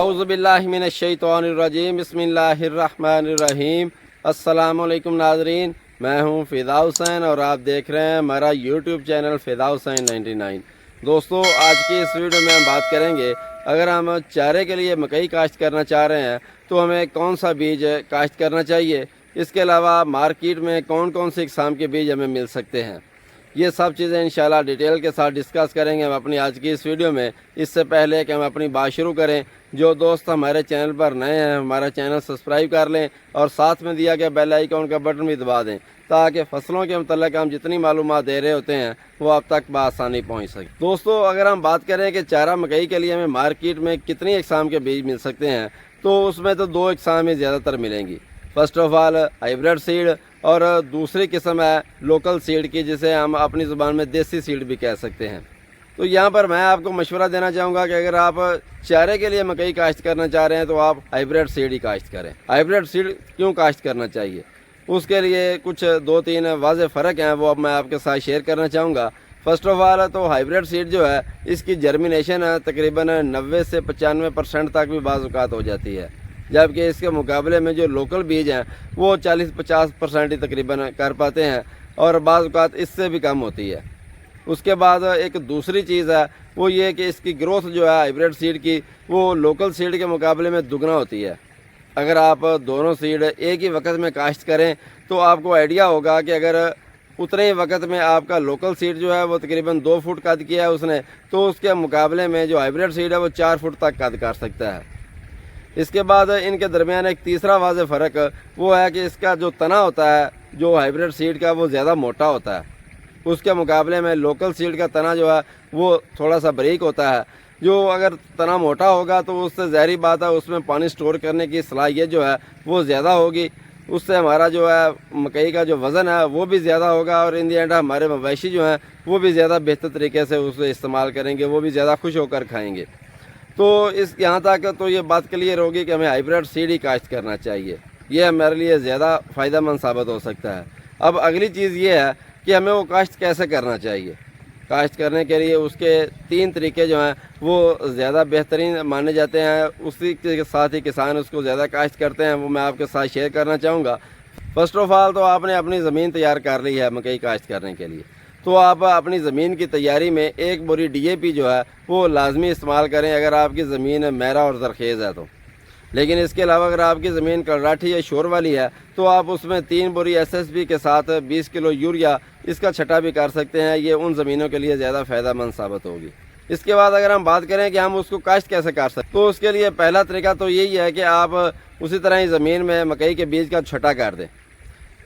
औज़ुबिल्लाहिमिनश्शैतानिर्रजीम बिस्मिल्लाहिर्रहमानिर्रहीम। अस्सलामुअलैकुम नाज़रीन, मैं हूं फ़िदा हुसैन और आप देख रहे हैं हमारा यूट्यूब चैनल फ़िदा हुसैन 99। दोस्तों, आज की इस वीडियो में हम बात करेंगे, अगर हम चारे के लिए मकई काश्त करना चाह रहे हैं तो हमें कौन सा बीज काश्त करना चाहिए। इसके अलावा मार्केट में कौन कौन से इक़साम के बीज हमें मिल सकते हैं, ये सब चीज़ें इंशाल्लाह डिटेल के साथ डिस्कस करेंगे हम अपनी आज की इस वीडियो में। इससे पहले कि हम अपनी बात शुरू करें, जो दोस्त हमारे चैनल पर नए हैं हमारा चैनल सब्सक्राइब कर लें और साथ में दिया गया बेल आइकन का बटन भी दबा दें, ताकि फसलों के मतलब हम जितनी मालूमात दे रहे होते हैं वो आप तक बआसानी पहुँच सके। दोस्तों, अगर हम बात करें कि चारा मकई के लिए हमें मार्केट में कितनी इक़साम के बीज मिल सकते हैं, तो उसमें तो दो इक़साम ही ज़्यादातर मिलेंगी। First of all hybrid seed और दूसरी किस्म है लोकल सीड की, जिसे हम अपनी ज़ुबान में देसी सीड भी कह सकते हैं। तो यहाँ पर मैं आपको मशवरा देना चाहूँगा कि अगर आप चारे के लिए मकई काश्त करना चाह रहे हैं तो आप हाइब्रिड सीड ही काश्त करें। हाइब्रिड सीड क्यों काश्त करना चाहिए, उसके लिए कुछ दो तीन वाज़ेह फ़र्क हैं, वो अब मैं आपके साथ शेयर करना चाहूँगा। फ़र्स्ट ऑफ ऑल तो हाइब्रिड सीड जो है, इसकी जर्मिनेशन तकरीबन 90 से 95% तक भी बाज़ औक़ात हो जाती है, जबकि इसके मुकाबले में जो लोकल बीज हैं वो 40-50% ही तकरीबन कर पाते हैं और बाज़ औक़ात इससे भी कम होती है। उसके बाद एक दूसरी चीज़ है, वो ये कि इसकी ग्रोथ जो है हाइब्रिड सीड की, वो लोकल सीड के मुकाबले में दुगना होती है। अगर आप दोनों सीड एक ही वक्त में काश्त करें तो आपको आइडिया होगा कि अगर उतने ही वक्त में आपका लोकल सीड जो है वो तकरीबन 2 फुट कद किया है उसने, तो उसके मुकाबले में जो हाइब्रिड सीड है वो 4 फुट तक कद कर सकता है। इसके बाद इनके दरमियान एक तीसरा वाज़ेह फ़र्क वो है कि इसका जो तना होता है जो हाइब्रिड सीड का वो ज़्यादा मोटा होता है, उसके मुकाबले में लोकल सीड का तना जो है वो थोड़ा सा बारीक होता है। जो अगर तना मोटा होगा तो उससे ज़ाहिर बात है उसमें पानी स्टोर करने की सलाहियत जो है वो ज़्यादा होगी, उससे हमारा जो है मकई का जो वज़न है वो भी ज़्यादा होगा और इन दी एंड हमारे मवेशी जो हैं वो भी ज़्यादा बेहतर तरीके से उसे इस्तेमाल करेंगे, वो भी ज़्यादा खुश होकर खाएँगे। तो इस यहाँ तक तो ये बात क्लियर होगी कि हमें हाइब्रिड सीड ही काश्त करना चाहिए, ये हमारे लिए ज़्यादा फ़ायदेमंद साबित हो सकता है। अब अगली चीज़ ये है कि हमें वो काश्त कैसे करना चाहिए। काश्त करने के लिए उसके 3 तरीके जो हैं वो ज़्यादा बेहतरीन माने जाते हैं, उसी के साथ ही किसान उसको ज़्यादा काश्त करते हैं, वो मैं आपके साथ शेयर करना चाहूँगा। फ़र्स्ट ऑफ ऑल तो आपने अपनी ज़मीन तैयार कर ली है मकई काश्त करने के लिए, तो आप अपनी ज़मीन की तैयारी में 1 बोरी DAP जो है वो लाजमी इस्तेमाल करें अगर आपकी ज़मीन मैरा और ज़रखेज़ है तो। लेकिन इसके अलावा अगर आपकी ज़मीन कलराठी या शोर वाली है तो आप उसमें 3 बोरी SSP के साथ 20 किलो यूरिया इसका छटा भी कर सकते हैं, ये उन ज़मीनों के लिए ज़्यादा फ़ायदेमंद साबित होगी। इसके बाद अगर हम बात करें कि हम उसको काश्त कैसे कर सकते, तो उसके लिए पहला तरीका तो यही है कि आप उसी तरह ही ज़मीन में मकई के बीज का छटा कर दें।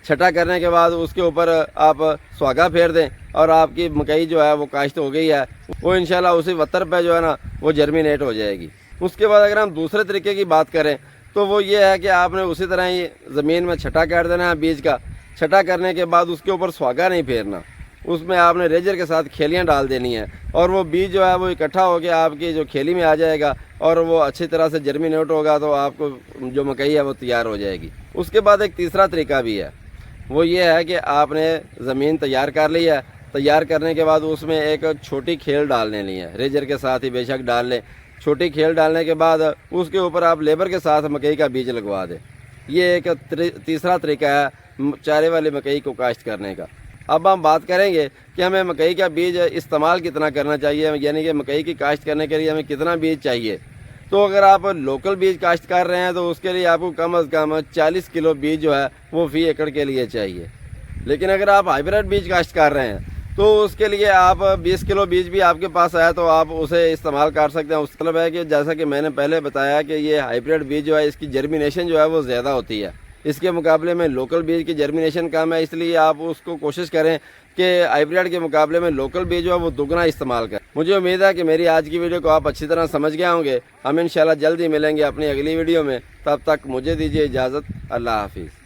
छटा करने के बाद उसके ऊपर आप सुहागा फेर दें और आपकी मकई जो है वो काश्त हो गई है, वो इंशाल्लाह उसी वतर पे जो है ना वो जर्मिनेट हो जाएगी। उसके बाद अगर हम दूसरे तरीके की बात करें तो वो ये है कि आपने उसी तरह ही ज़मीन में छटा कर देना है बीज का। छटा करने के बाद उसके ऊपर सुहागा नहीं फेरना, उसमें आपने रेजर के साथ खेलियाँ डाल देनी है और वो बीज जो है वो इकट्ठा होकर आपकी जो खेली में आ जाएगा और वो अच्छी तरह से जर्मिनेट होगा, तो आपको जो मकई है वो तैयार हो जाएगी। उसके बाद एक तीसरा तरीका भी है, वो ये है कि आपने ज़मीन तैयार कर ली है, तैयार करने के बाद उसमें एक छोटी खेल डाल लेनी है, रेजर के साथ ही बेशक डाल लें। छोटी खेल डालने के बाद उसके ऊपर आप लेबर के साथ मकई का बीज लगवा दें। ये एक तीसरा तरीका है चारे वाली मकई को काश्त करने का। अब हम बात करेंगे कि हमें मकई का बीज इस्तेमाल कितना करना चाहिए, यानी कि मकई की काश्त करने के लिए हमें कितना बीज चाहिए। तो अगर आप लोकल बीज काश्त कर रहे हैं तो उसके लिए आपको कम अज़ कम 40 किलो बीज जो है वो फ़ी एकड़ के लिए चाहिए। लेकिन अगर आप हाइब्रिड बीज काश्त कर रहे हैं तो उसके लिए आप 20 किलो बीज भी आपके पास आया तो आप उसे इस्तेमाल कर सकते हैं। उस मतलब है कि जैसा कि मैंने पहले बताया कि ये हाइब्रिड बीज जो है इसकी जर्मिनेशन जो है वो ज़्यादा होती है, इसके मुकाबले में लोकल बीज की जर्मिनेशन कम है, इसलिए आप उसको कोशिश करें कि हाइब्रिड के मुकाबले में लोकल बीज जो है वो दुगना इस्तेमाल करें। मुझे उम्मीद है कि मेरी आज की वीडियो को आप अच्छी तरह समझ गए होंगे। हम इंशाल्लाह जल्द ही मिलेंगे अपनी अगली वीडियो में, तब तक मुझे दीजिए इजाज़त। अल्लाह हाफिज़।